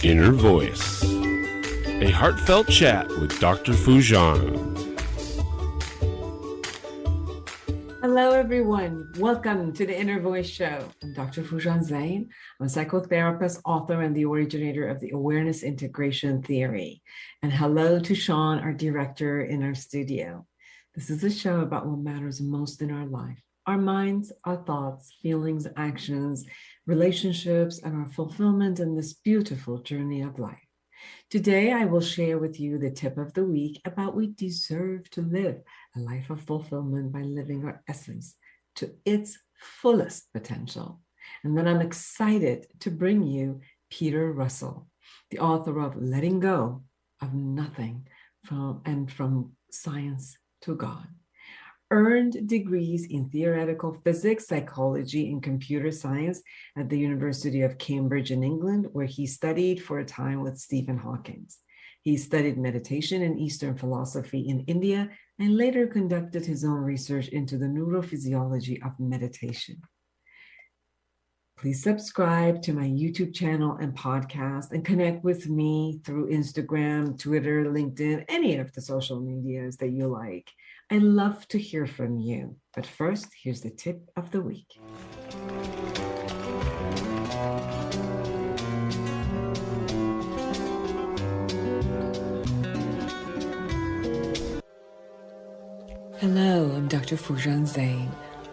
Inner Voice, a heartfelt chat with Dr. Foojan. Hello, everyone. Welcome to the Inner Voice Show. I'm Dr. Foojan Zain. I'm a psychotherapist, author, and the originator of the Awareness Integration Theory. And hello to Sean, our director in our studio. This is a show about what matters most in our life: our minds, our thoughts, feelings, actions, relationships, and our fulfillment in this beautiful journey of life. Today, I will share with you the tip of the week about we deserve to live a life of fulfillment by living our essence to its fullest potential. And then I'm excited to bring you Peter Russell, the author of Letting Go of Nothing from Science to God. Earned degrees in theoretical physics, psychology, and computer science at the University of Cambridge in England, where he studied for a time with Stephen Hawking. He studied meditation and Eastern philosophy in India and later conducted his own research into the neurophysiology of meditation. Please subscribe to my YouTube channel and podcast and connect with me through Instagram, Twitter, LinkedIn, any of the social medias that you like. I love to hear from you. But first, here's the tip of the week. Hello, I'm Dr. Foojan Zain.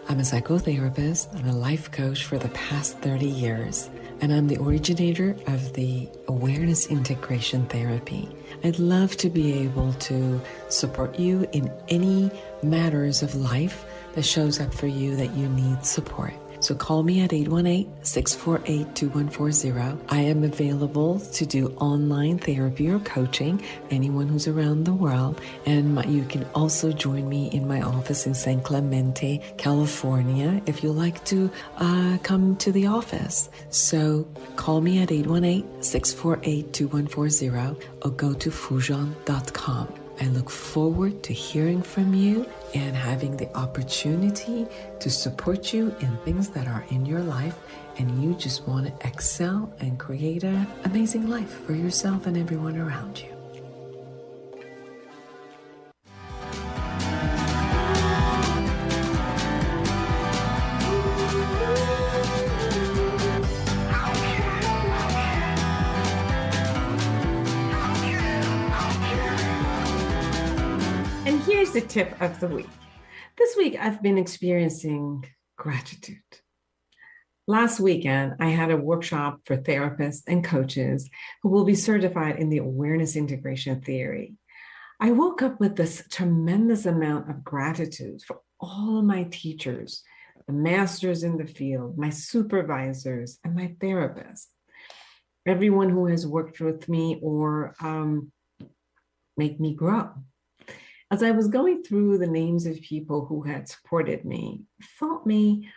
I'm a psychotherapist and a life coach for the past 30 years, and I'm the originator of the Awareness Integration Therapy. I'd love to be able to support you in any matters of life that shows up for you that you need support. So call me at 818-648-2140. I am available to do online therapy or coaching, anyone who's around the world. And you can also join me in my office in San Clemente, California, if you like to come to the office. So call me at 818-648-2140 or go to foojan.com. I look forward to hearing from you and having the opportunity to support you in things that are in your life and you just want to excel and create an amazing life for yourself and everyone around you. And here's the tip of the week. This week, I've been experiencing gratitude. Last weekend, I had a workshop for therapists and coaches who will be certified in the Awareness Integration Theory. I woke up with this tremendous amount of gratitude for all of my teachers, the masters in the field, my supervisors, and my therapists. Everyone who has worked with me or made me grow. As I was going through the names of people who had supported me, felt me,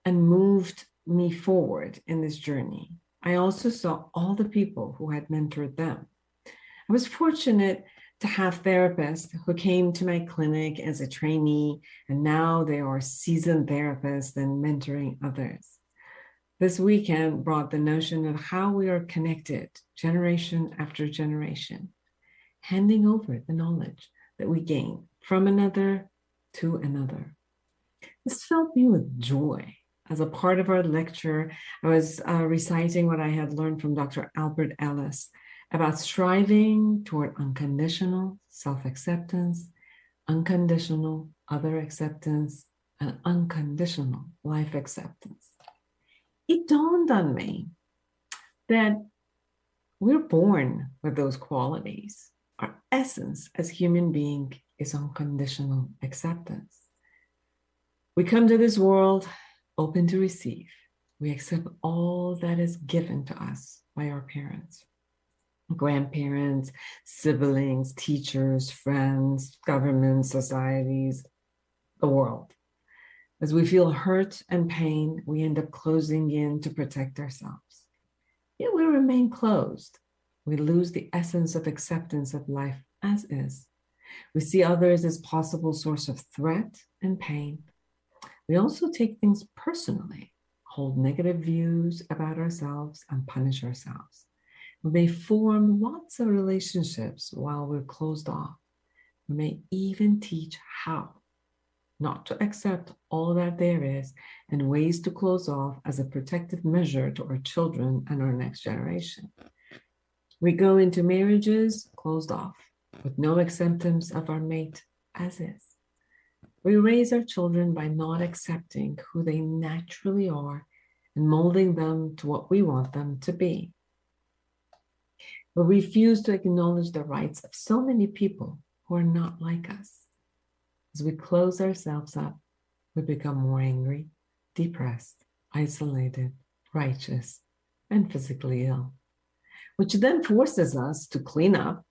and moved me forward in this journey, I also saw all the people who had mentored them. I was fortunate to have therapists who came to my clinic as a trainee, and now they are seasoned therapists and mentoring others. This weekend brought the notion of how we are connected generation after generation, handing over the knowledge that we gain from another to another. This filled me with joy. As a part of our lecture, I was reciting what I had learned from Dr. Albert Ellis about striving toward unconditional self-acceptance, unconditional other acceptance, and unconditional life acceptance. It dawned on me that we're born with those qualities. Our essence as human beings is unconditional acceptance. We come to this world open to receive. We accept all that is given to us by our parents, grandparents, siblings, teachers, friends, governments, societies, the world. As we feel hurt and pain, we end up closing in to protect ourselves. Yet we remain closed. We lose the essence of acceptance of life as is. We see others as possible source of threat and pain. We also take things personally, hold negative views about ourselves, and punish ourselves. We may form lots of relationships while we're closed off. We may even teach how not to accept all that there is and ways to close off as a protective measure to our children and our next generation. We go into marriages closed off with no acceptance of our mate as is. We raise our children by not accepting who they naturally are and molding them to what we want them to be. We refuse to acknowledge the rights of so many people who are not like us. As we close ourselves up, we become more angry, depressed, isolated, righteous, and physically ill, which then forces us to clean up.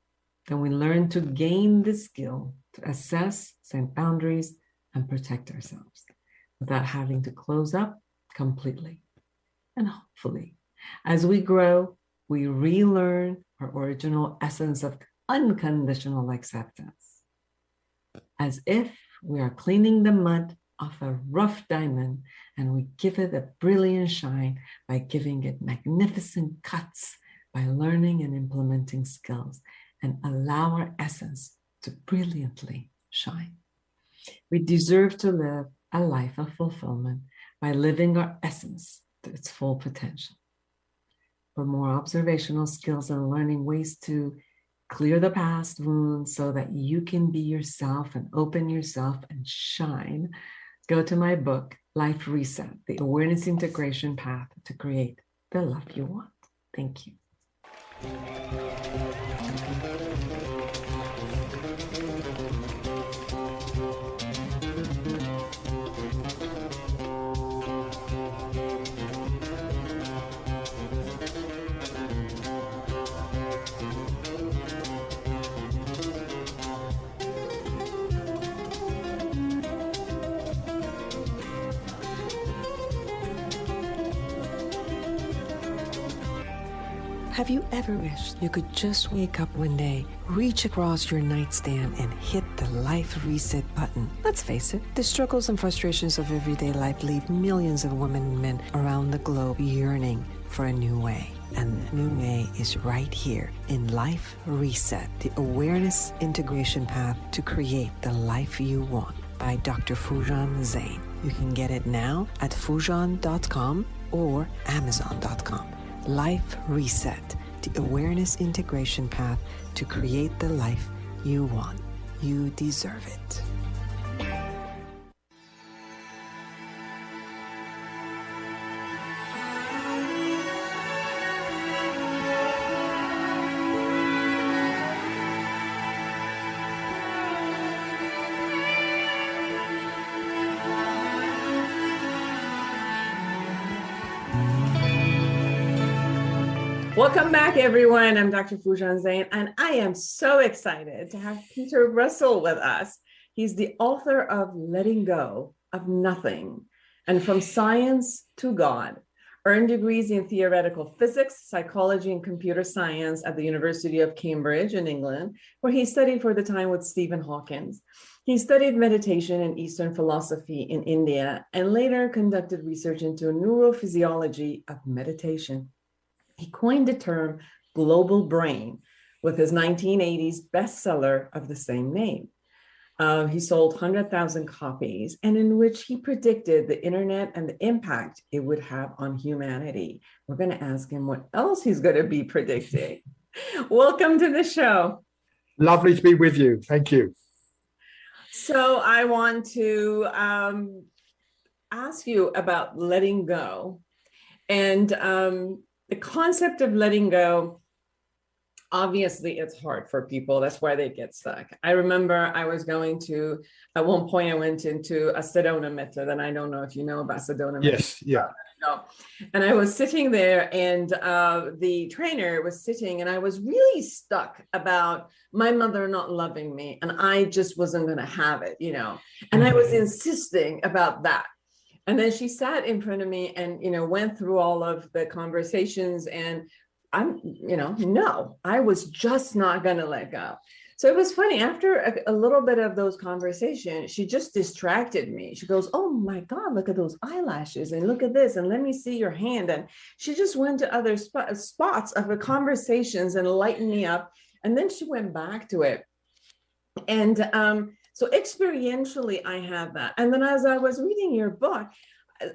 Then we learn to gain the skill to assess, set boundaries, and protect ourselves without having to close up completely. And hopefully, as we grow, we relearn our original essence of unconditional acceptance, as if we are cleaning the mud off a rough diamond and we give it a brilliant shine by giving it magnificent cuts, by learning and implementing skills, and allow our essence to brilliantly shine. We deserve to live a life of fulfillment by living our essence to its full potential. For more observational skills and learning ways to clear the past wounds so that you can be yourself and open yourself and shine, go to my book, Life Reset, the Awareness Integration Path to Create the Life You Want. Thank you. Have you ever wished you could just wake up one day, reach across your nightstand, and hit the life reset button? Let's face it, the struggles and frustrations of everyday life leave millions of women and men around the globe yearning for a new way. And the new way is right here in Life Reset, the Awareness Integration Path to Create the Life You Want by Dr. Foojan Zain. You can get it now at foojan.com or amazon.com. Life Reset, the Awareness Integration Path to Create the Life You Want. You deserve it. Welcome back, everyone. I'm Dr. Foojan Zain, and I am so excited to have Peter Russell with us. He's the author of Letting Go of Nothing and From Science to God, earned degrees in theoretical physics, psychology, and computer science at the University of Cambridge in England, where he studied for the time with Stephen Hawking. He studied meditation and Eastern philosophy in India and later conducted research into neurophysiology of meditation. He coined the term global brain with his 1980s bestseller of the same name. He sold 100,000 copies, and in which he predicted the internet and the impact it would have on humanity. We're going to ask him what else he's going to be predicting. Welcome to the show. Lovely to be with you. Thank you. So I want to ask you about letting go. And the concept of letting go, obviously it's hard for people. That's why they get stuck. I remember I was going to, at one point I went into a Sedona method, and I don't know if you know about Sedona method. Yes, yeah. No. And I was sitting there, and the trainer was sitting, and I was really stuck about my mother not loving me, and I just wasn't going to have it, you know, and I was insisting about that. And then she sat in front of me and, you know, went through all of the conversations, and no, I was just not going to let go. So it was funny. After a little bit of those conversations, she just distracted me. She goes, "Oh my God, look at those eyelashes and look at this and let me see your hand." And she just went to other spots of the conversations and lightened me up. And then she went back to it. And so experientially, I had that. And then as I was reading your book,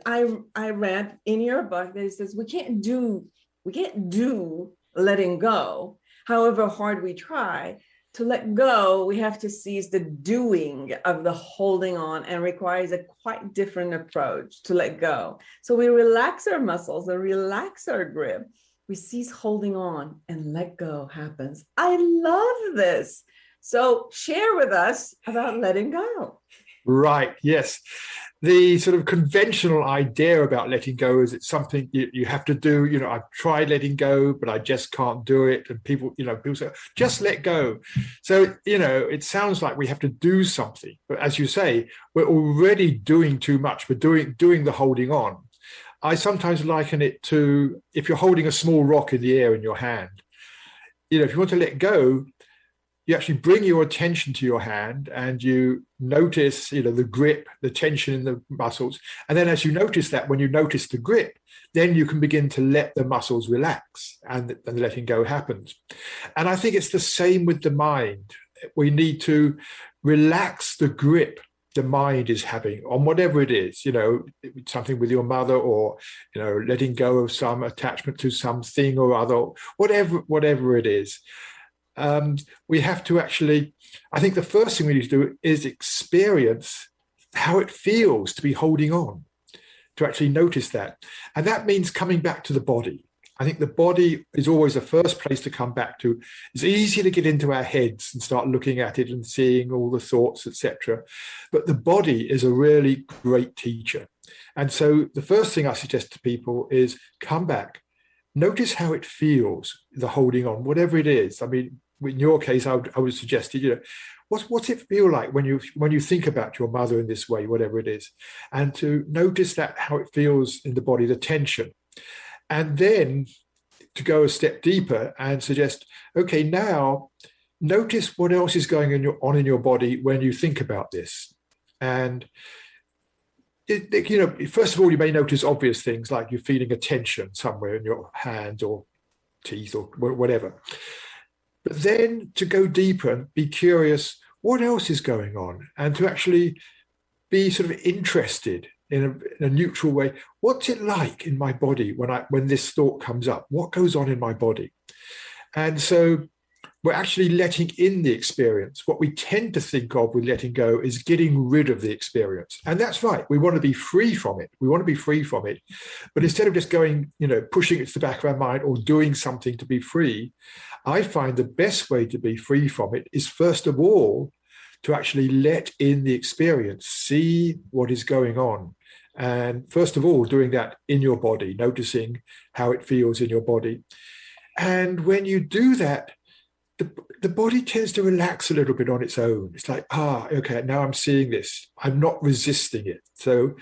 I read in your book that it says we can't do letting go, however hard we try. To let go, we have to seize the doing of the holding on, and requires a quite different approach to let go. So we relax our muscles and relax our grip. We cease holding on and let go happens. I love this. So share with us about letting go. Right. Yes. The sort of conventional idea about letting go is it's something you have to do. I've tried letting go, but I just can't do it. And people say, just let go. So, it sounds like we have to do something. But as you say, we're already doing too much. We're doing the holding on. I sometimes liken it to if you're holding a small rock in the air in your hand. If you want to let go, you actually bring your attention to your hand and you notice, the grip, the tension in the muscles. And then as you notice that, when you notice the grip, then you can begin to let the muscles relax and letting go happens. And I think it's the same with the mind. We need to relax the grip the mind is having on whatever it is, something with your mother or, letting go of some attachment to something or other, whatever it is. We have to actually, I think the first thing we need to do is experience how it feels to be holding on, to actually notice that. And that means coming back to the body. I think the body is always the first place to come back to. It's easy to get into our heads and start looking at it and seeing all the thoughts, etc. But the body is a really great teacher. And so the first thing I suggest to people is come back. Notice how it feels, the holding on, whatever it is. I mean, in your case, I would suggest, what's it feel like when you think about your mother in this way, whatever it is, and to notice that how it feels in the body, the tension, and then to go a step deeper and suggest, okay, now notice what else is going on in your body when you think about this, and first of all, you may notice obvious things like you're feeling a tension somewhere in your hand or teeth or whatever. But then to go deeper and be curious, what else is going on? And to actually be sort of interested in a neutral way. What's it like in my body when this thought comes up? What goes on in my body? And so we're actually letting in the experience. What we tend to think of with letting go is getting rid of the experience. And that's right. We want to be free from it. But instead of just going, pushing it to the back of our mind or doing something to be free, I find the best way to be free from it is, first of all, to actually let in the experience, see what is going on. And first of all, doing that in your body, noticing how it feels in your body. And when you do that, the body tends to relax a little bit on its own. It's like, okay, now I'm seeing this. I'm not resisting it. So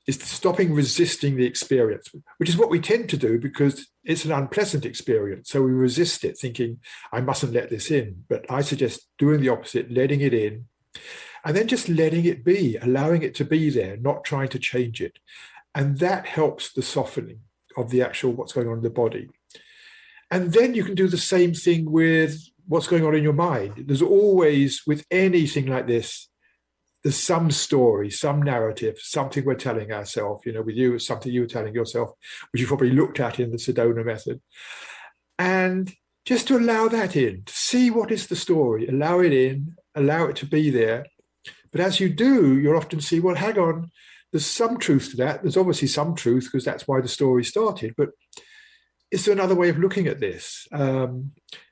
it's stopping resisting the experience, which is what we tend to do because it's an unpleasant experience. So we resist it, thinking, I mustn't let this in. But I suggest doing the opposite, letting it in, and then just letting it be, allowing it to be there, not trying to change it. And that helps the softening of the actual what's going on in the body. And then you can do the same thing with what's going on in your mind. There's always, with anything like this, there's some story, some narrative, something we're telling ourselves. With you, it's something you were telling yourself, which you probably looked at in the Sedona method. And just to allow that in, to see what is the story, allow it in, allow it to be there. But as you do, you'll often see, well, hang on, there's some truth to that. There's obviously some truth because that's why the story started. But is there another way of looking at this?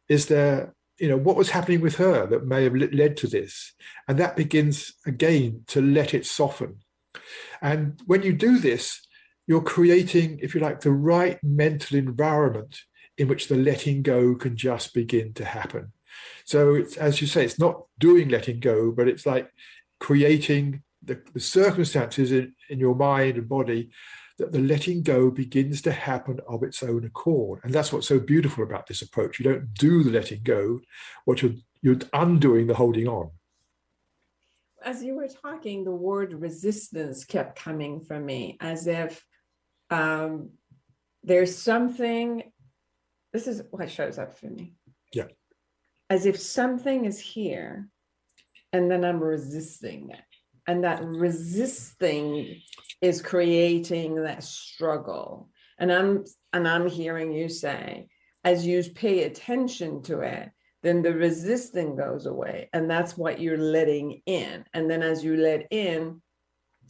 Is there, what was happening with her that may have led to this? And that begins again to let it soften. And when you do this, you're creating, if you like, the right mental environment in which the letting go can just begin to happen. So it's, as you say, it's not doing letting go, but it's like creating the circumstances in your mind and body that the letting go begins to happen of its own accord. And that's what's so beautiful about this approach. You don't do the letting go. What you're you're undoing the holding on. As you were talking, the word resistance kept coming from me, as if there's something, this is what shows up for me. Yeah. As if something is here and then I'm resisting it. And that resisting is creating that struggle. And I'm hearing you say, as you pay attention to it, then the resisting goes away. And that's what you're letting in. And then as you let in,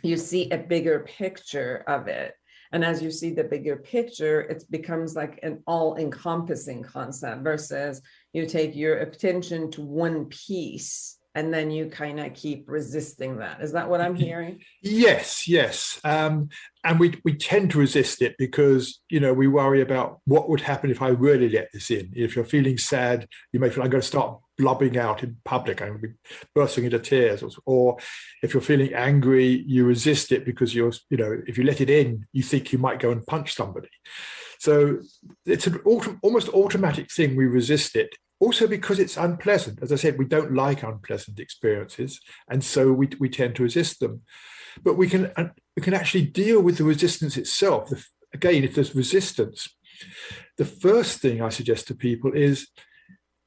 you see a bigger picture of it. And as you see the bigger picture, it becomes like an all-encompassing concept versus you take your attention to one piece and then you kind of keep resisting that. Is that what I'm hearing? Yes. And we tend to resist it because, we worry about what would happen if I really let this in. If you're feeling sad, you may feel I'm going to start blubbing out in public. I'm going to be bursting into tears. Or if you're feeling angry, you resist it because if you let it in, you think you might go and punch somebody. So it's an almost automatic thing. We resist it. Also because it's unpleasant. As I said, we don't like unpleasant experiences, and so we tend to resist them. But we can actually deal with the resistance itself. Again, if there's resistance, the first thing I suggest to people is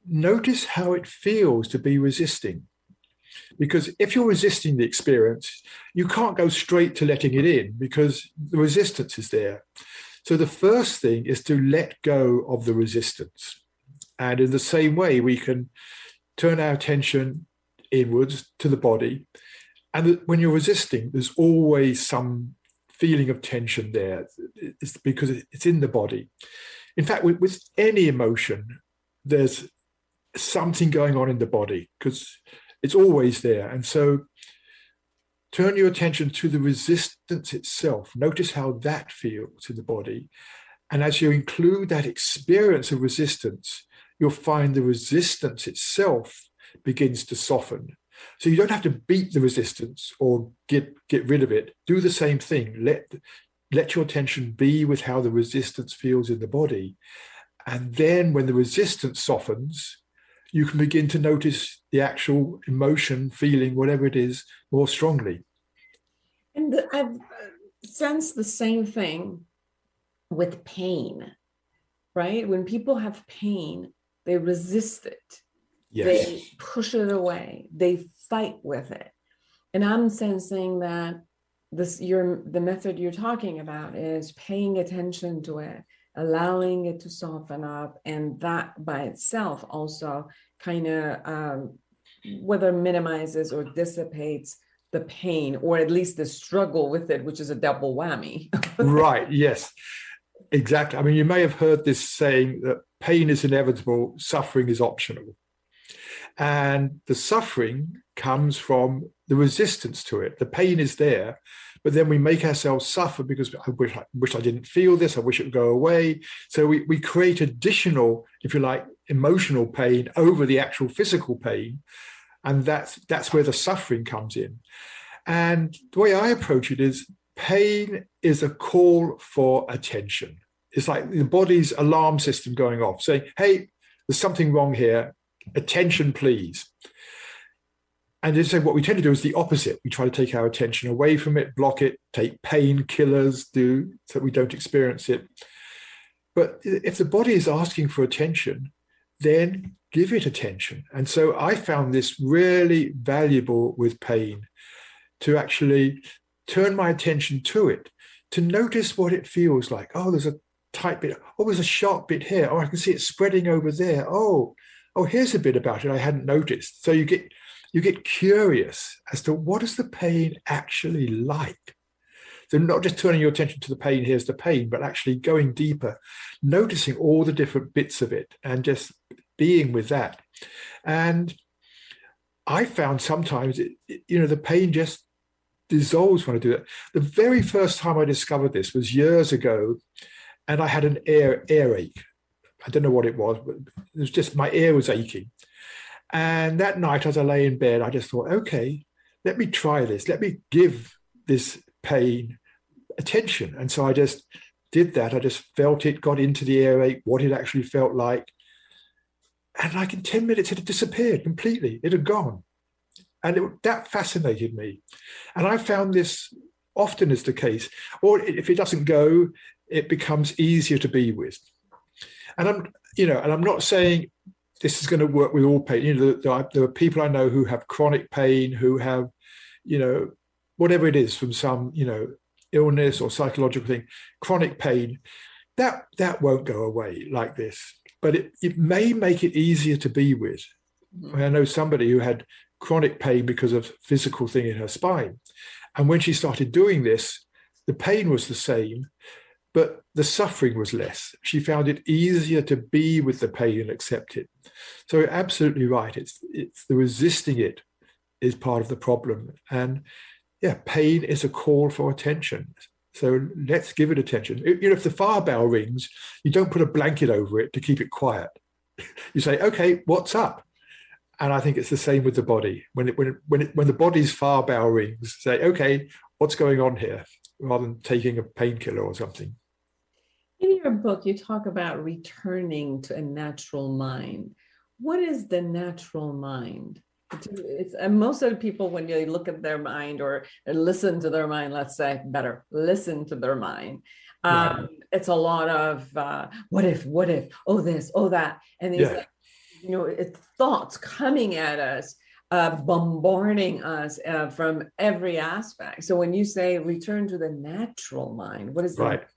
notice how it feels to be resisting. Because if you're resisting the experience, you can't go straight to letting it in because the resistance is there. So the first thing is to let go of the resistance. And in the same way, we can turn our attention inwards to the body. And when you're resisting, there's always some feeling of tension there. It's because it's in the body. In fact, with any emotion, there's something going on in the body because it's always there. And so turn your attention to the resistance itself. Notice how that feels in the body. And as you include that experience of resistance, you'll find the resistance itself begins to soften. So you don't have to beat the resistance or get rid of it. Do the same thing. Let your attention be with how the resistance feels in the body. And then when the resistance softens, you can begin to notice the actual emotion, feeling, whatever it is, more strongly. And I've sensed the same thing with pain, right? When people have pain, they resist it. Yes. They push it away. They fight with it. And I'm sensing that the method you're talking about is paying attention to it, allowing it to soften up, and that by itself also kind of whether minimizes or dissipates the pain, or at least the struggle with it, which is a double whammy. Right. Yes. Exactly. I mean, you may have heard this saying that pain is inevitable, suffering is optional. And the suffering comes from the resistance to it. The pain is there, but then we make ourselves suffer because I wish I didn't feel this. I wish it would go away. So we create additional, if you like, emotional pain over the actual physical pain. And that's where the suffering comes in. And the way I approach it is pain is a call for attention. It's like the body's alarm system going off, saying, hey, there's something wrong here. Attention, please. And so what we tend to do is the opposite. We try to take our attention away from it, block it, take painkillers, so we don't experience it. But if the body is asking for attention, then give it attention. And so I found this really valuable with pain, to actually turn my attention to it, to notice what it feels like. Oh, there's a tight bit. Oh, there's a sharp bit here. Oh, I can see it spreading over there. Oh, here's a bit about it I hadn't noticed. So you get curious as to what is the pain actually like. So not just turning your attention to the pain, here's the pain, but actually going deeper, noticing all the different bits of it and just being with that. And I found sometimes, the pain just dissolves when I do it. The very first time I discovered this was years ago, and I had an earache. I don't know what it was, but it was just my ear was aching. And that night, as I lay in bed, I just thought, okay, let me try this. Let me give this pain attention. And so I just did that. I just felt it, got into the earache, what it actually felt like. And like in 10 minutes, it had disappeared completely. It had gone. And that fascinated me. And I found this often is the case. Or if it doesn't go, it becomes easier to be with. And I'm not saying this is going to work with all pain. There are people I know who have chronic pain, who have, whatever it is from some, illness or psychological thing, chronic pain, that won't go away like this. But it may make it easier to be with. I know somebody who had chronic pain because of physical thing in her spine. And when she started doing this, the pain was the same, but the suffering was less. She found it easier to be with the pain and accept it. So you're absolutely right. It's the resisting it is part of the problem. And yeah, pain is a call for attention. So let's give it attention. If the fire bell rings, you don't put a blanket over it to keep it quiet. You say, okay, what's up? And I think it's the same with the body. When the body's fire bell rings, say, okay, what's going on here? Rather than taking a painkiller or something. In your book, you talk about returning to a natural mind. What is the natural mind? And most of the people, when you look at their mind or listen to their mind, let's say better, listen to their mind. It's a lot of what if, oh this, oh that. And these, it's thoughts coming at us, bombarding us from every aspect. So when you say return to the natural mind, what is that?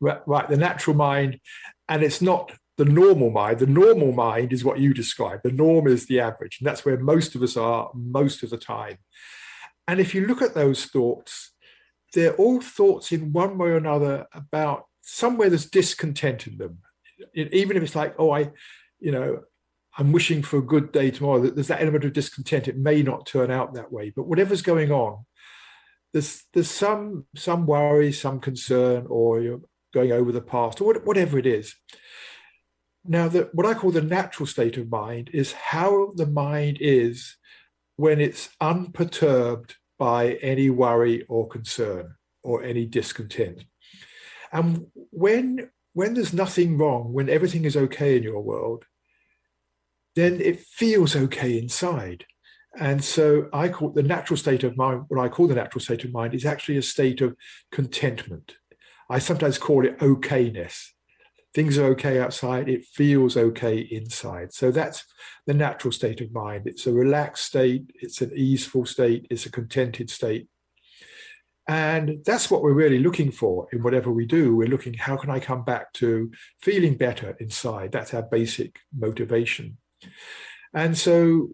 Right, the natural mind, and it's not the normal mind. The normal mind is what you described. The norm is the average, and that's where most of us are most of the time. And if you look at those thoughts, they're all thoughts in one way or another about somewhere there's discontent in them. Even if it's like, I'm wishing for a good day tomorrow, there's that element of discontent. It may not turn out that way, but whatever's going on, there's some worry, some concern, or you're going over the past, or whatever it is. Now, what I call the natural state of mind is how the mind is when it's unperturbed by any worry or concern or any discontent. And when there's nothing wrong, when everything is okay in your world, then it feels okay inside. And so I call it the natural state of mind. What I call the natural state of mind is actually a state of contentment. I sometimes call it okayness. Things are okay outside, it feels okay inside. So that's the natural state of mind. It's a relaxed state, it's an easeful state, it's a contented state. And that's what we're really looking for in whatever we do. We're looking, how can I come back to feeling better inside? That's our basic motivation. And so,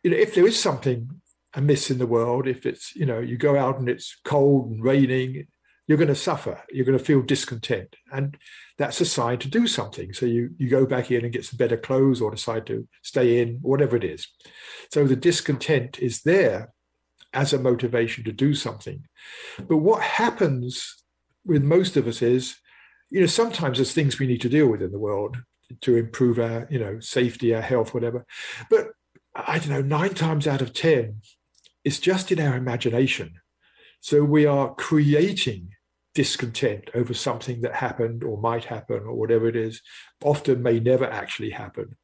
if there is something amiss in the world, if it's, you go out and it's cold and raining, you're going to suffer, you're going to feel discontent. And that's a sign to do something. So you go back in and get some better clothes or decide to stay in, whatever it is. So the discontent is there as a motivation to do something. But what happens with most of us is, sometimes there's things we need to deal with in the world to improve our, safety, our health, whatever. But I don't know, 9 times out of 10, it's just in our imagination. So we are creating discontent over something that happened or might happen or whatever it is, often may never actually happen.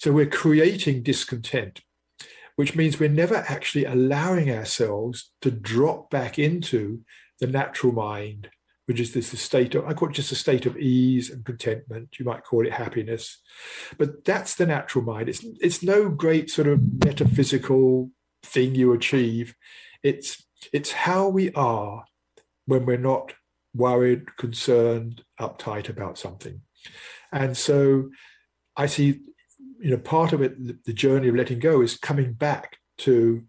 So we're creating discontent, which means we're never actually allowing ourselves to drop back into the natural mind, which is this state of, I call it just a state of ease and contentment. You might call it happiness, but that's the natural mind. It's no great sort of metaphysical thing you achieve. It's how we are when we're not worried, concerned, uptight about something. And so I see, part of it, the journey of letting go is coming back to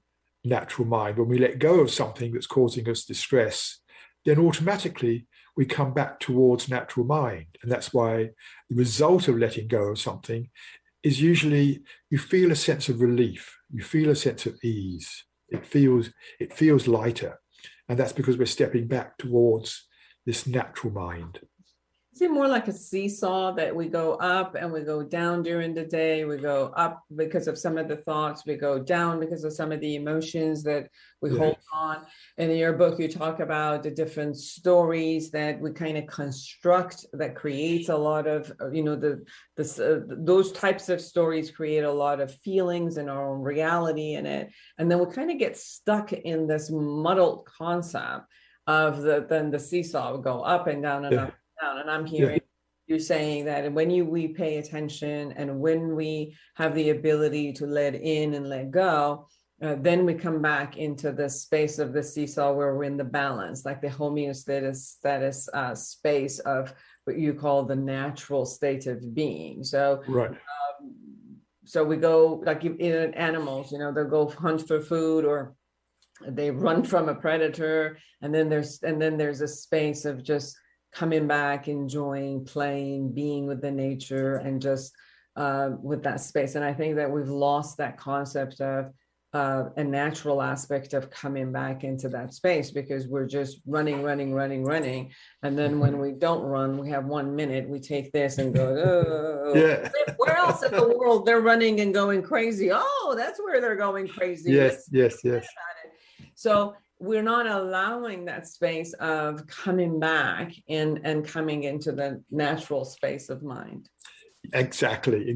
natural mind. When we let go of something that's causing us distress, then automatically we come back towards natural mind. And that's why the result of letting go of something is usually you feel a sense of relief, you feel a sense of ease. It feels lighter. And that's because we're stepping back towards this natural mind. Is it more like a seesaw that we go up and we go down during the day? We go up because of some of the thoughts, we go down because of some of the emotions that we hold on. And in your book, you talk about the different stories that we kind of construct that creates a lot of, those types of stories create a lot of feelings and our own reality in it. And then we kind of get stuck in this muddled concept of the seesaw would go up and down and up. And I'm hearing you saying that when we pay attention and when we have the ability to let in and let go, then we come back into the space of the seesaw where we're in the balance, like the homeostasis space of what you call the natural state of being. So, so we go like in animals, they'll go hunt for food or they run from a predator, and then there's a space of just coming back, enjoying, playing, being with the nature, and just with that space. And I think that we've lost that concept of a natural aspect of coming back into that space because we're just running. And then when we don't run, we have 1 minute, we take this and go, oh, where else in the world they're running and going crazy? Oh, that's where they're going crazy. Yes. So we're not allowing that space of coming back and coming into the natural space of mind. Exactly.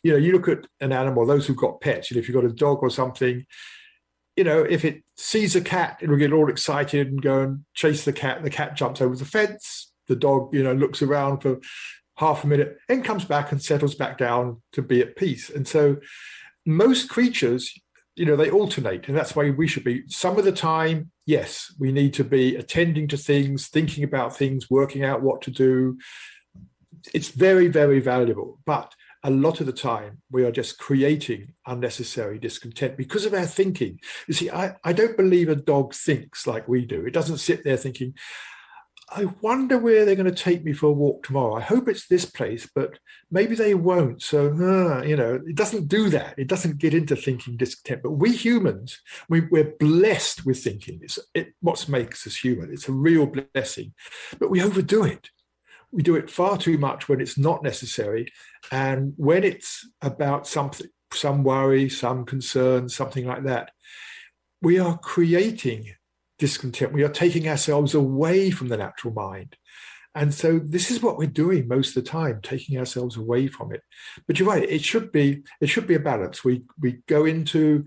You look at an animal, those who've got pets, if you've got a dog or something, if it sees a cat, it'll get all excited and go and chase the cat jumps over the fence, the dog, looks around for half a minute and comes back and settles back down to be at peace. And so most creatures, they alternate, and that's why we should be. Some of the time, yes, we need to be attending to things, thinking about things, working out what to do. It's very, very valuable. But a lot of the time, we are just creating unnecessary discontent because of our thinking. You see, I don't believe a dog thinks like we do. It doesn't sit there thinking, I wonder where they're going to take me for a walk tomorrow. I hope it's this place, but maybe they won't. So, it doesn't do that. It doesn't get into thinking discontent. But we humans, we're blessed with thinking. It's what makes us human. It's a real blessing. But we overdo it. We do it far too much when it's not necessary. And when it's about something, some worry, some concern, something like that, we are creating discontent. We are taking ourselves away from the natural mind. And so this is what we're doing most of the time, taking ourselves away from it. But you're right, it should be a balance. We go into,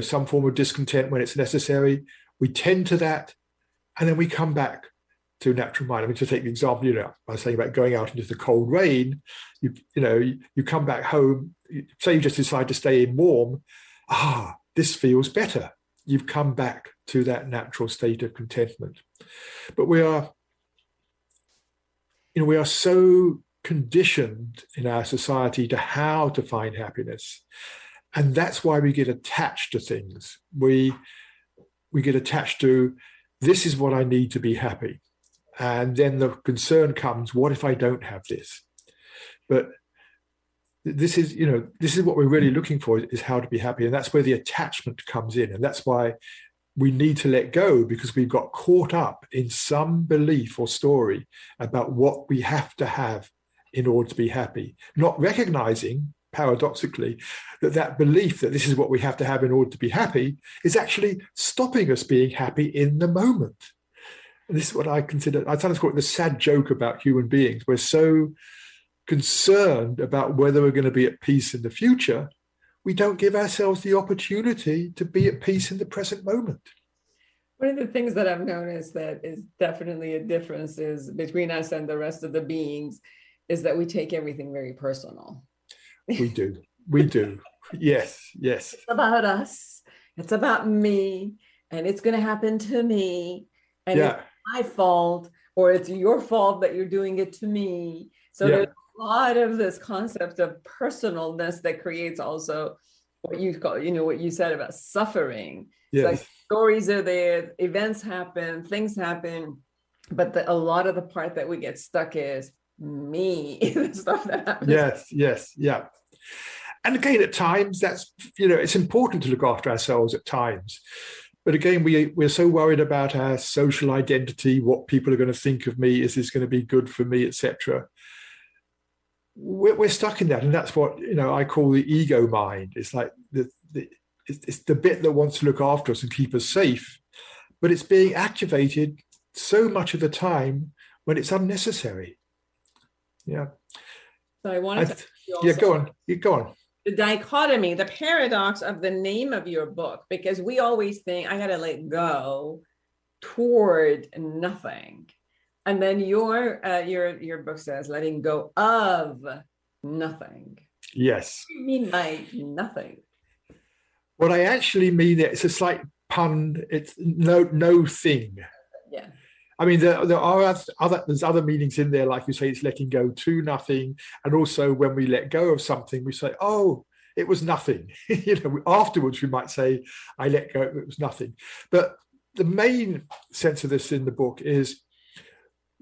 some form of discontent when it's necessary. We tend to that, and then we come back to natural mind. I mean, to take the example, I was saying about going out into the cold rain, you come back home, say you just decide to stay in warm. This feels better. You've come back to that natural state of contentment. But we are so conditioned in our society to how to find happiness. And that's why we get attached to things. We get attached to, this is what I need to be happy. And then the concern comes, what if I don't have this? But this is what we're really looking for, is how to be happy. And that's where the attachment comes in. And that's why we need to let go, because we've got caught up in some belief or story about what we have to have in order to be happy, not recognizing, paradoxically, that belief that this is what we have to have in order to be happy is actually stopping us being happy in the moment. And this is what I sometimes call it the sad joke about human beings. We're so concerned about whether we're going to be at peace in the future, we don't give ourselves the opportunity to be at peace in the present moment. One of the things that I've noticed that is definitely a difference is between us and the rest of the beings is that we take everything very personal. We do. Yes. It's about us. It's about me. And it's going to happen to me. And it's my fault, or it's your fault that you're doing it to me. So there's a lot of this concept of personalness that creates also what you call, what you said about suffering. Yes. It's like stories are there, events happen, things happen, but a lot of the part that we get stuck is me, the stuff that happens. Yes. And again, at times, that's, it's important to look after ourselves at times. But again, we're so worried about our social identity, what people are going to think of me, is this going to be good for me, etc. We're stuck in that, and that's what I call the ego mind. It's like it's the bit that wants to look after us and keep us safe, but it's being activated so much of the time when it's unnecessary. Yeah. So I wanted to go on. You go on. The dichotomy, the paradox of the name of your book, because we always think I gotta let go toward nothing, and then your book says letting go of nothing. Yes. What do you mean by nothing? What I actually mean, it's a slight pun. It's no thing. Yeah. I mean, there's other meanings in there, like you say, it's letting go to nothing, and also when we let go of something, we say, "Oh, it was nothing." Afterwards we might say, "I let go; it was nothing." But the main sense of this in the book is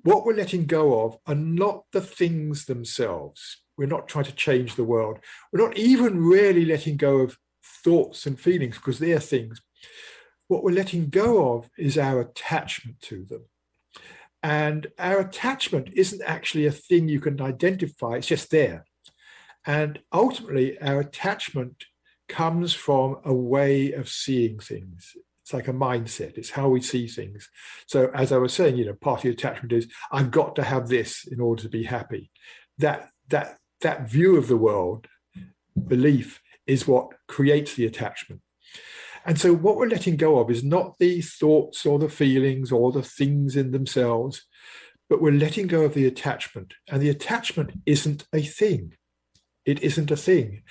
what we're letting go of are not the things themselves. We're not trying to change the world. We're not even really letting go of thoughts and feelings because they're things. What we're letting go of is our attachment to them. And our attachment isn't actually a thing you can identify, it's just there. And ultimately, our attachment comes from a way of seeing things. It's like a mindset, it's how we see things. So as I was saying, part of the attachment is, I've got to have this in order to be happy. That view of the world, belief, is what creates the attachment. And so what we're letting go of is not the thoughts or the feelings or the things in themselves, but we're letting go of the attachment. And the attachment isn't a thing. It isn't a thing.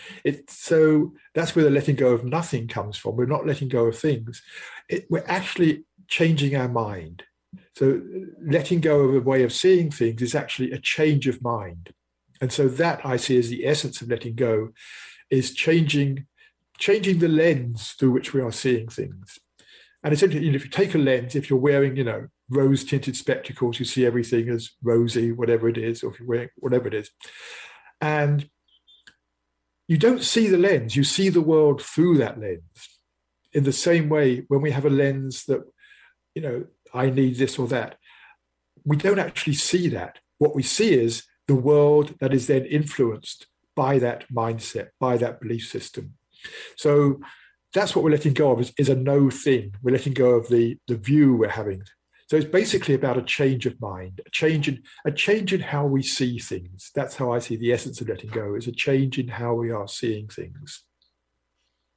So that's where the letting go of nothing comes from. We're not letting go of things. We're actually changing our mind. So letting go of a way of seeing things is actually a change of mind. And so that I see as the essence of letting go, is changing the lens through which we are seeing things. And essentially, if you take a lens, if you're wearing, rose-tinted spectacles, you see everything as rosy, whatever it is, or if you're wearing whatever it is. And you don't see the lens, you see the world through that lens. In the same way, when we have a lens that, I need this or that, we don't actually see that. What we see is the world that is then influenced by that mindset, by that belief system. So that's what we're letting go of, is a no thing. We're letting go of the view we're having. So it's basically about a change of mind, a change in how we see things. That's how I see the essence of letting go, is a change in how we are seeing things.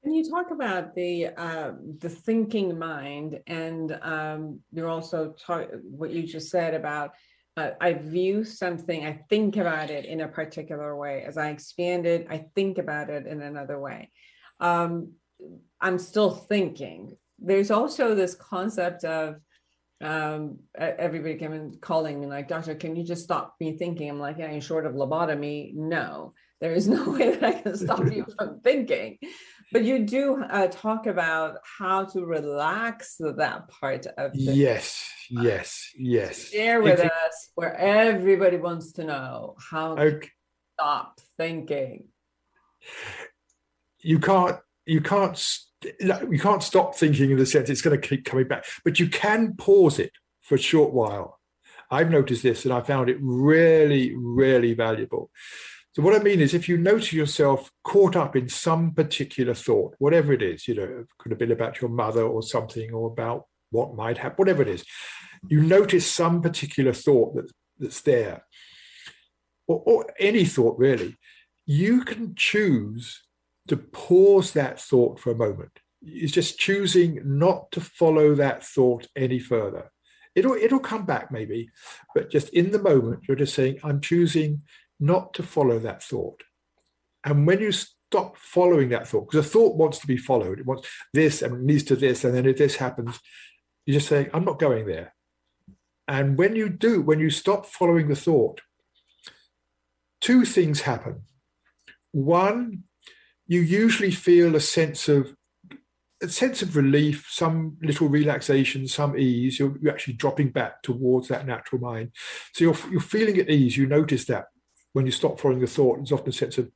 And you talk about the thinking mind, and you're also what you just said about I view something, I think about it in a particular way. As I expand it, I think about it in another way. I'm still thinking. There's also this concept of everybody came in calling me like, "Doctor, can you just stop me thinking?" I'm like, "Yeah, short of lobotomy, no. There is no way that I can stop you from thinking." But you do talk about how to relax that part of the yes. Share with us, where everybody wants to know how to stop thinking. You can't stop thinking in the sense it's going to keep coming back, but you can pause it for a short while. I've noticed this, and I found it really, really valuable. So what I mean is, if you notice yourself caught up in some particular thought, whatever it is, it could have been about your mother or something, or about what might happen, whatever it is, you notice some particular thought that's there, or any thought really, you can choose to pause that thought for a moment. It's just choosing not to follow that thought any further. It'll come back maybe, but just in the moment, you're just saying, I'm choosing not to follow that thought. And when you stop following that thought, because a thought wants to be followed, it wants this and it leads to this, and then if this happens, you're just saying, I'm not going there. And when you stop following the thought, two things happen. One, you usually feel a sense of relief, some little relaxation, some ease. You're actually dropping back towards that natural mind. So you're feeling at ease. You notice that when you stop following the thought, there's often a sense of,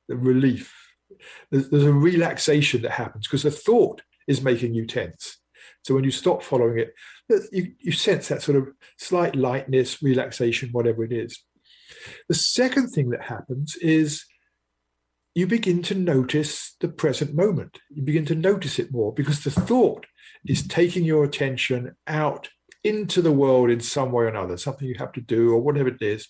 the relief. There's a relaxation that happens because the thought is making you tense. So when you stop following it, you sense that sort of slight lightness, relaxation, whatever it is. The second thing that happens is you begin to notice the present moment. You begin to notice it more because the thought is taking your attention out into the world in some way or another, something you have to do or whatever it is.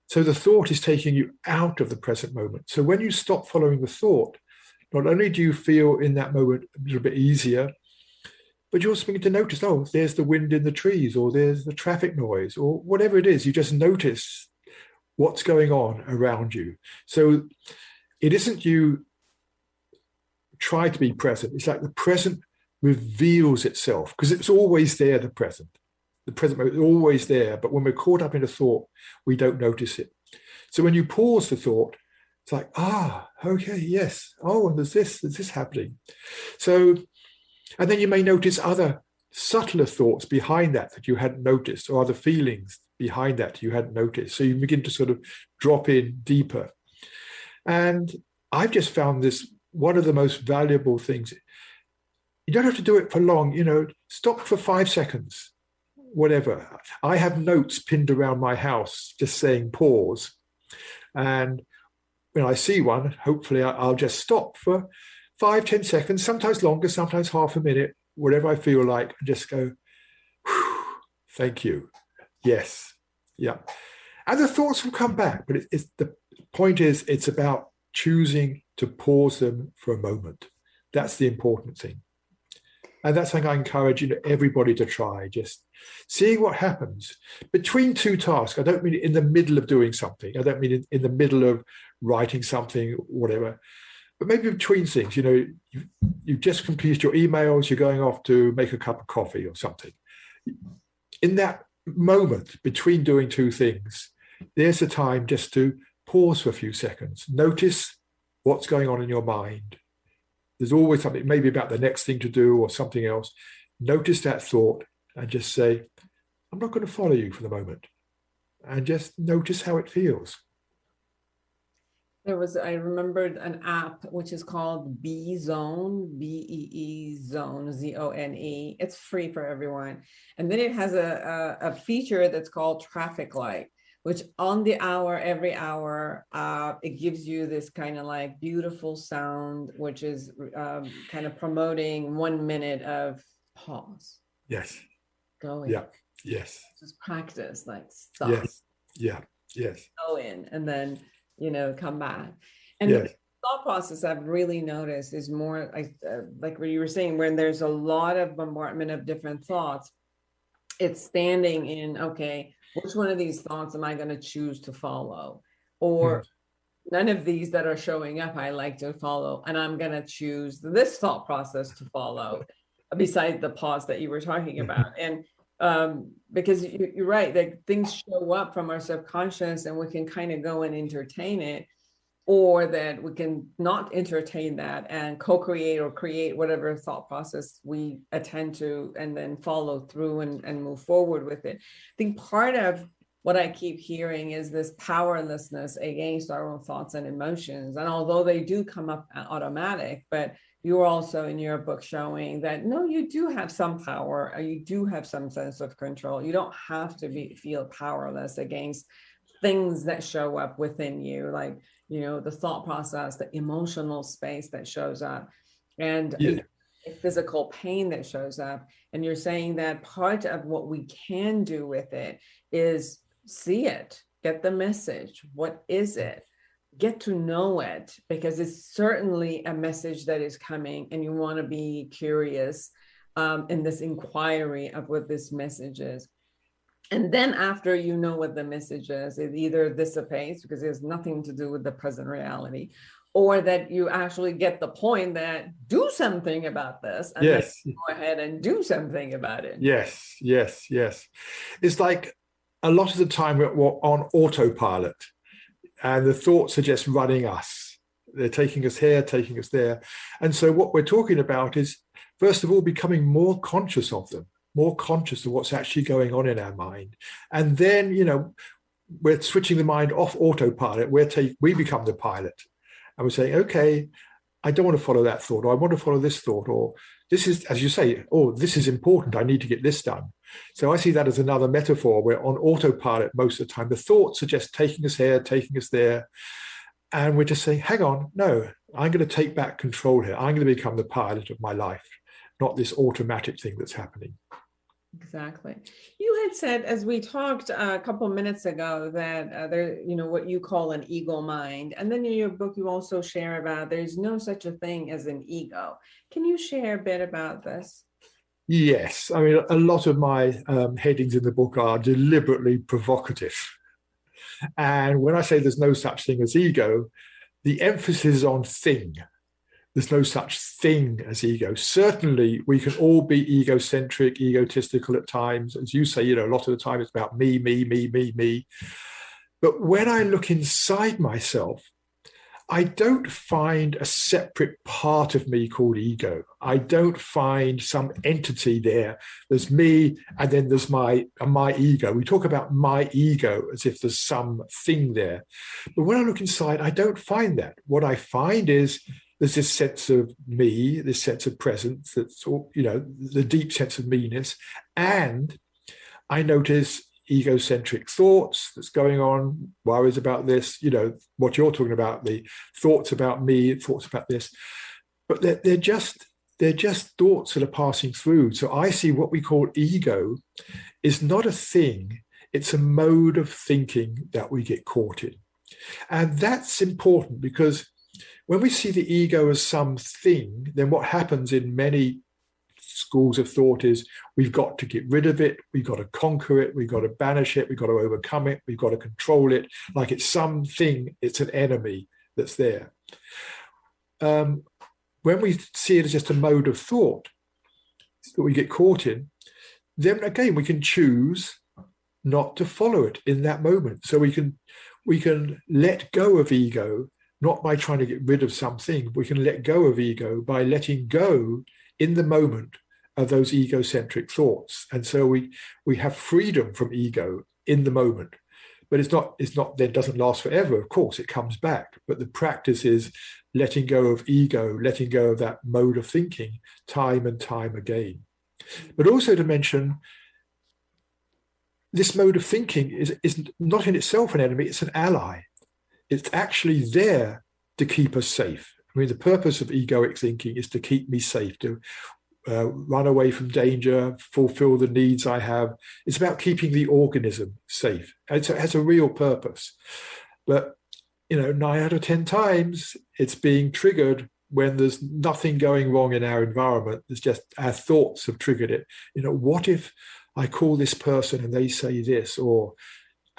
So the thought is taking you out of the present moment. So when you stop following the thought, not only do you feel in that moment a little bit easier, but you also begin to notice, oh, there's the wind in the trees, or there's the traffic noise, or whatever it is. You just notice what's going on around you. So it isn't you try to be present. It's like the present reveals itself because it's always there, the present. The present moment is always there. But when we're caught up in a thought, we don't notice it. So when you pause the thought, it's like, okay, yes. Oh, and there's this happening. So, and then you may notice other subtler thoughts behind that you hadn't noticed, or other feelings behind that you hadn't noticed. So you begin to sort of drop in deeper. And I've just found this one of the most valuable things. You don't have to do it for long, stop for 5 seconds, whatever. I have notes pinned around my house just saying pause. And when I see one, hopefully I'll just stop for 5-10 seconds, sometimes longer, sometimes half a minute, whatever I feel like, and just go, thank you. Yes. Yeah. And the thoughts will come back, but it's the point is it's about choosing to pause them for a moment. That's the important thing. And that's something I encourage everybody to try, just seeing what happens between two tasks. I don't mean in the middle of doing something. I don't mean in the middle of writing something, whatever. But maybe between things, you've just completed your emails, you're going off to make a cup of coffee or something. In that moment between doing two things, there's a time just to pause for a few seconds. Notice what's going on in your mind. There's always something maybe about the next thing to do or something else. Notice that thought and just say, I'm not going to follow you for the moment. And just notice how it feels. I remembered an app which is called B Zone, B-E-E Zone, Z-O-N-E. It's free for everyone. And then it has a feature that's called traffic light, which on the hour, every hour, it gives you this kind of like beautiful sound, which is kind of promoting 1 minute of pause. Yes. Go in. Yeah. Yes. Just practice, like stop. Yes. Yeah. Yes. Go in and then come back. And yes. The thought process I've really noticed is more like what you were saying, when there's a lot of bombardment of different thoughts, it's standing in, okay, which one of these thoughts am I going to choose to follow? Or none of these that are showing up I like to follow, and I'm going to choose this thought process to follow, besides the pause that you were talking about. And because you're right, that things show up from our subconscious and we can kind of go and entertain it, or that we can not entertain that and co-create or create whatever thought process we attend to and then follow through and move forward with it. I think part of what I keep hearing is this powerlessness against our own thoughts and emotions. And although they do come up automatic, but you were also in your book showing that, no, you do have some power, or you do have some sense of control. You don't have to feel powerless against things that show up within you, like, the thought process, the emotional space that shows up, and physical pain that shows up. And you're saying that part of what we can do with it is see it, get the message. What is it? Get to know it, because it's certainly a message that is coming, and you want to be curious in this inquiry of what this message is. And then after you know what the message is, it either dissipates because it has nothing to do with the present reality, or that you actually get the point that do something about this, and then go ahead and do something about it. Yes. It's like a lot of the time we're on autopilot, and the thoughts are just running us. They're taking us here, taking us there. And so what we're talking about is, first of all, becoming more conscious of them, more conscious of what's actually going on in our mind. And then, we're switching the mind off autopilot. We become the pilot. And we're saying, okay, I don't want to follow that thought, or I want to follow this thought, or this is, as you say, oh, this is important. I need to get this done. So I see that as another metaphor. We're on autopilot most of the time. The thoughts are just taking us here, taking us there. And we're just saying, hang on, no, I'm going to take back control here. I'm going to become the pilot of my life, not this automatic thing that's happening. Exactly. You had said, as we talked a couple of minutes ago, that there, what you call an ego mind. And then in your book, you also share about there's no such a thing as an ego. Can you share a bit about this? Yes. I mean, a lot of my headings in the book are deliberately provocative. And when I say there's no such thing as ego, the emphasis is on thing. There's no such thing as ego. Certainly, we can all be egocentric, egotistical at times. As you say, a lot of the time it's about me, me, me, me, me. But when I look inside myself, I don't find a separate part of me called ego. I don't find some entity there. There's me, and then there's my ego. We talk about my ego as if there's some thing there. But when I look inside, I don't find that. What I find is there's this sense of me, this sense of presence, that's, the deep sense of me-ness. And I notice egocentric thoughts that's going on, worries about this, what you're talking about, the thoughts about me, thoughts about this. But they're just thoughts that are passing through. So I see what we call ego is not a thing, it's a mode of thinking that we get caught in. And that's important because when we see the ego as something, then what happens in many schools of thought is we've got to get rid of it, we've got to conquer it, we've got to banish it, we've got to overcome it, we've got to control it, like it's something, it's an enemy that's there. When we see it as just a mode of thought that we get caught in, then again we can choose not to follow it in that moment. So we can let go of ego, not by trying to get rid of something. We can let go of ego by letting go in the moment of those egocentric thoughts. And so we have freedom from ego in the moment. But it's not then doesn't last forever. Of course, it comes back. But the practice is letting go of ego, letting go of that mode of thinking time and time again. But also to mention, this mode of thinking is not in itself an enemy, it's an ally. It's actually there to keep us safe. I mean, the purpose of egoic thinking is to keep me safe, to run away from danger, fulfill the needs I have. It's about keeping the organism safe. And so it has a real purpose. But, 9 out of 10 times, it's being triggered when there's nothing going wrong in our environment. It's just our thoughts have triggered it. What if I call this person and they say this? Or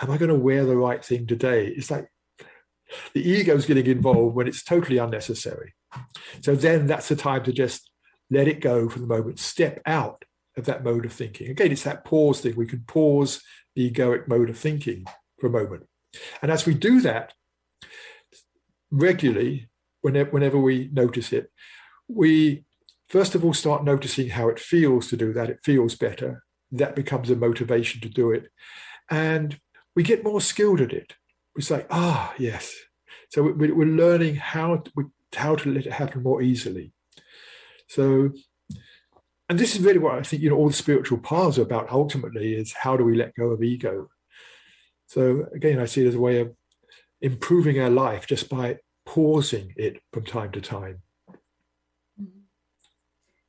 am I going to wear the right thing today? It's like, the ego is getting involved when it's totally unnecessary. So then that's the time to just let it go for the moment, step out of that mode of thinking. Again, it's that pause thing. We can pause the egoic mode of thinking for a moment. And as we do that regularly, whenever we notice it, we first of all start noticing how it feels to do that. It feels better. That becomes a motivation to do it. And we get more skilled at it. It's like, yes. So we're learning how to let it happen more easily. So, and this is really what I think, all the spiritual paths are about ultimately, is how do we let go of ego? So again, I see it as a way of improving our life just by pausing it from time to time.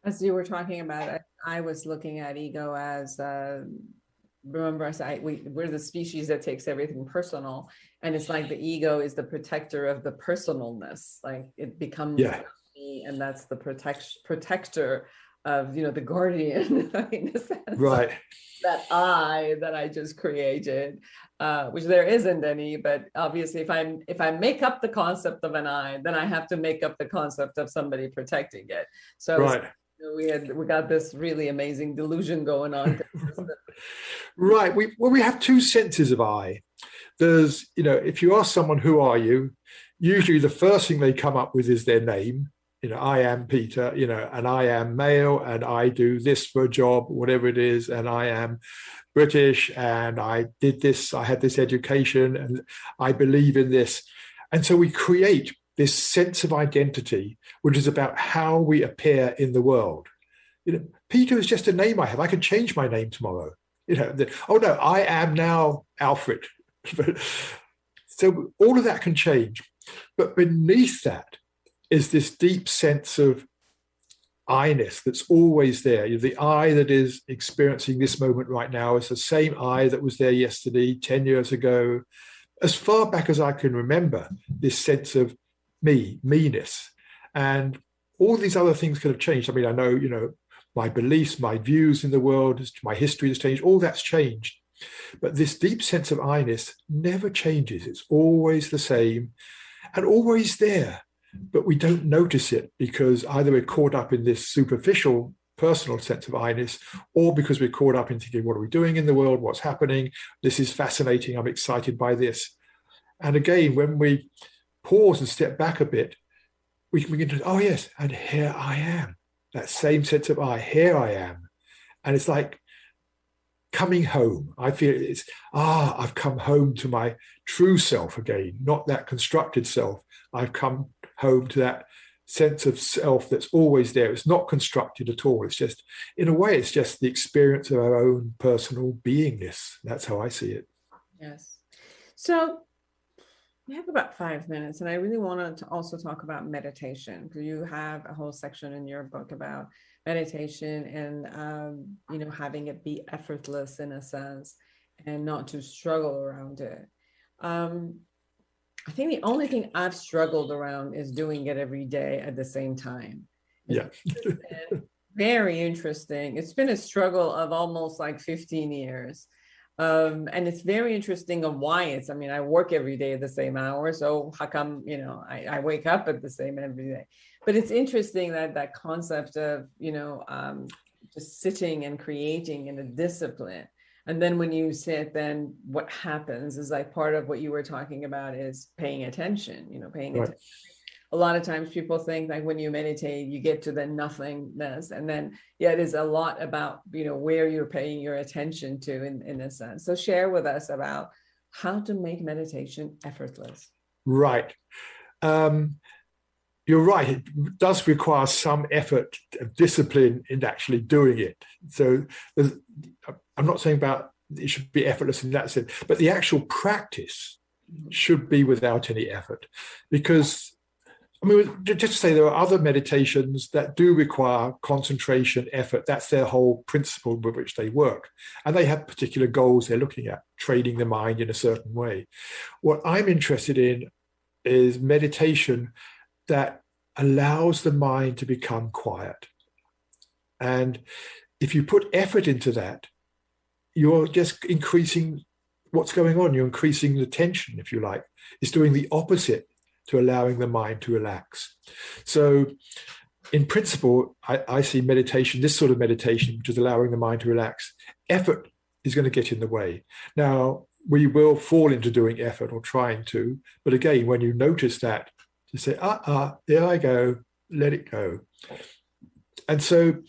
As you were talking about it, I was looking at ego as remember I said we're the species that takes everything personal, and it's like the ego is the protector of the personalness, like it becomes me, and that's the protector of the guardian in a sense, right? That I just created, which there isn't any. But obviously, if I make up the concept of an I, then I have to make up the concept of somebody protecting it. So right. We got this really amazing delusion going on. Right. We have two senses of I. There's, if you ask someone, who are you? Usually the first thing they come up with is their name. I am Peter, and I am male, and I do this for a job, whatever it is, and I am British, and I did this, I had this education, and I believe in this. And so we create this sense of identity, which is about how we appear in the world. Peter is just a name I have. I can change my name tomorrow. Oh no, I am now Alfred. So all of that can change. But beneath that is this deep sense of I-ness that's always there. The I that is experiencing this moment right now is the same I that was there yesterday, 10 years ago. As far back as I can remember, this sense of me-ness. And all these other things could have changed. I mean, I know, my beliefs, my views in the world, my history has changed, all that's changed. But this deep sense of I-ness never changes. It's always the same and always there. But we don't notice it because either we're caught up in this superficial personal sense of I-ness, or because we're caught up in thinking, what are we doing in the world? What's happening? This is fascinating. I'm excited by this. And again, when we pause and step back a bit, we can begin to, oh yes, and here I am. That same sense of I, here I am. And it's like coming home. I feel it's, I've come home to my true self again, not that constructed self. I've come home to that sense of self that's always there. It's not constructed at all. It's just, in a way, it's just the experience of our own personal beingness. That's how I see it. Yes. So we have about 5 minutes, and I really wanted to also talk about meditation, because you have a whole section in your book about meditation and, having it be effortless in a sense and not to struggle around it. I think the only thing I've struggled around is doing it every day at the same time. Yeah. Very interesting. It's been a struggle of almost like 15 years. And it's very interesting of why I work every day at the same hour. So how come, I wake up at the same every day? But it's interesting that concept of, just sitting and creating in a discipline. And then when you sit, then what happens is like part of what you were talking about is paying attention, paying right. attention. A lot of times people think like when you meditate, you get to the nothingness. And then, it is a lot about, where you're paying your attention to in a sense. So share with us about how to make meditation effortless. Right. You're right. It does require some effort, discipline in actually doing it. So I'm not saying about it should be effortless in that sense, but the actual practice should be without any effort. Because, just to say, there are other meditations that do require concentration, effort. That's their whole principle with which they work. And they have particular goals they're looking at, training the mind in a certain way. What I'm interested in is meditation that allows the mind to become quiet. And if you put effort into that, you're just increasing what's going on. You're increasing the tension, if you like. It's doing the opposite to allowing the mind to relax. So in principle, I see meditation, this sort of meditation, which is allowing the mind to relax, effort is going to get in the way. Now, we will fall into doing effort or trying to, but again, when you notice that, to say, there I go, let it go. And so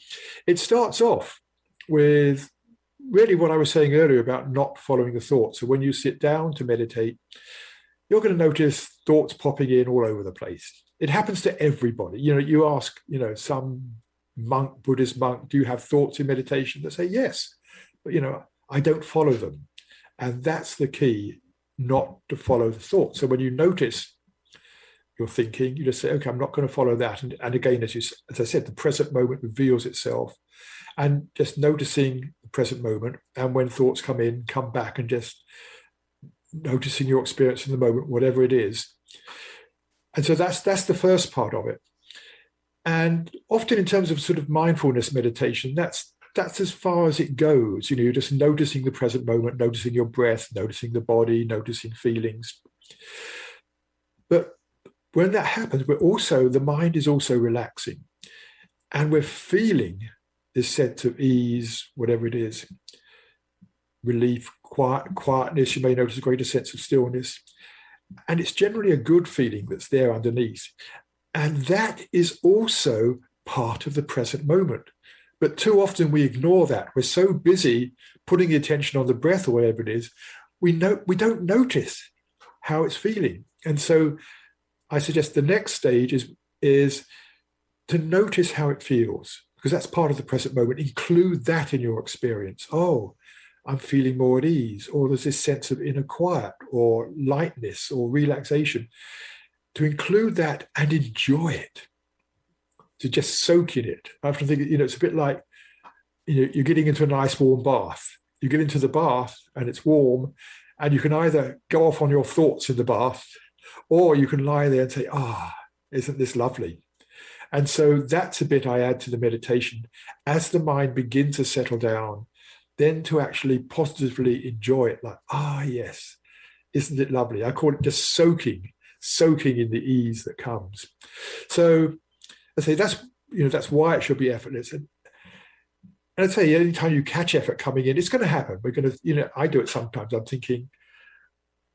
it starts off with really what I was saying earlier about not following the thoughts. So when you sit down to meditate, you're going to notice thoughts popping in all over the place. It happens to everybody. You ask, some monk, Buddhist monk, do you have thoughts in meditation? They say, yes, but, I don't follow them. And that's the key, not to follow the thoughts. So when you notice your thinking, you just say, okay, I'm not going to follow that. And again, as I said, the present moment reveals itself. And just noticing the present moment. And when thoughts come in, come back and just noticing your experience in the moment, whatever it is. And so that's the first part of it. And often in terms of sort of mindfulness meditation, that's as far as it goes. You're just noticing the present moment, noticing your breath, noticing the body, noticing feelings. But when that happens, the mind is also relaxing. And we're feeling this sense of ease, whatever it is, relief, quietness. You may notice a greater sense of stillness. And it's generally a good feeling that's there underneath. And that is also part of the present moment. But too often we ignore that. We're so busy putting the attention on the breath or whatever it is, we don't notice how it's feeling. And so I suggest the next stage is to notice how it feels, because that's part of the present moment. Include that in your experience. Oh, I'm feeling more at ease, or there's this sense of inner quiet or lightness or relaxation. To include that and enjoy it, to just soak in it. I often think, it's a bit like, you're getting into a nice warm bath. You get into the bath and it's warm, and you can either go off on your thoughts in the bath, or you can lie there and say, isn't this lovely? And so that's a bit I add to the meditation. As the mind begins to settle down, then to actually positively enjoy it, like, yes, isn't it lovely? I call it just soaking in the ease that comes. So I say that's why it should be effortless. And I'd say anytime you catch effort coming in, it's going to happen. We're going to, I do it sometimes. I'm thinking,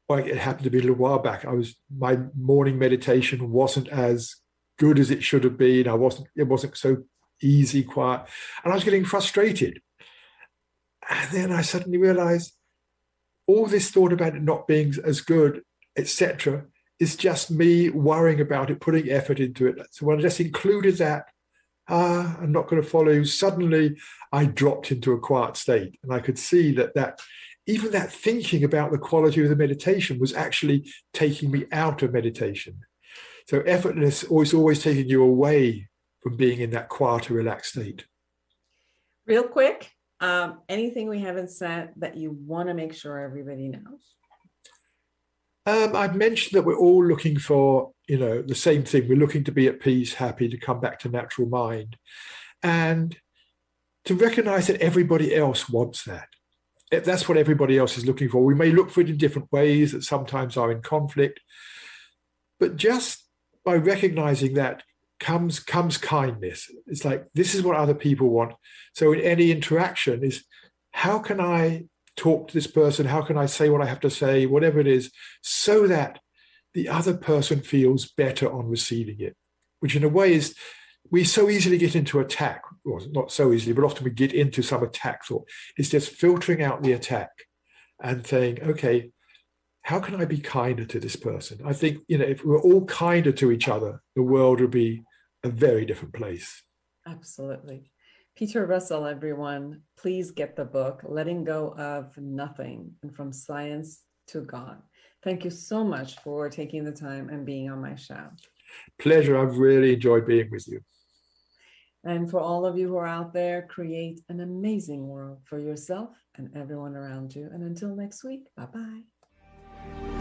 it happened to be a little while back. My morning meditation wasn't as good as it should have been. It wasn't so easy, quiet, and I was getting frustrated. And then I suddenly realized all this thought about it not being as good, etc., is just me worrying about it, putting effort into it. So when I just included that, I'm not going to follow you, suddenly I dropped into a quiet state. And I could see that even that thinking about the quality of the meditation was actually taking me out of meditation. So effortless is always taking you away from being in that quieter, relaxed state. Real quick, anything we haven't said that you want to make sure everybody knows? I've mentioned that we're all looking for, the same thing. We're looking to be at peace, happy, to come back to natural mind, and to recognize that everybody else wants that. That's what everybody else is looking for. We may look for it in different ways that sometimes are in conflict, but just by recognizing that comes kindness. It's like, this is what other people want. So in any interaction is, how can I talk to this person? How can I say what I have to say, whatever it is, so that the other person feels better on receiving it, which in a way is, we so easily get into attack, or not so easily, but often we get into some attack thought. It's just filtering out the attack and saying, okay, how can I be kinder to this person? I think, if we're all kinder to each other, the world would be a very different place. Absolutely. Peter Russell, everyone, please get the book, Letting Go of Nothing, and From Science to God. Thank you so much for taking the time and being on my show. Pleasure. I've really enjoyed being with you. And for all of you who are out there, create an amazing world for yourself and everyone around you. And until next week, bye-bye.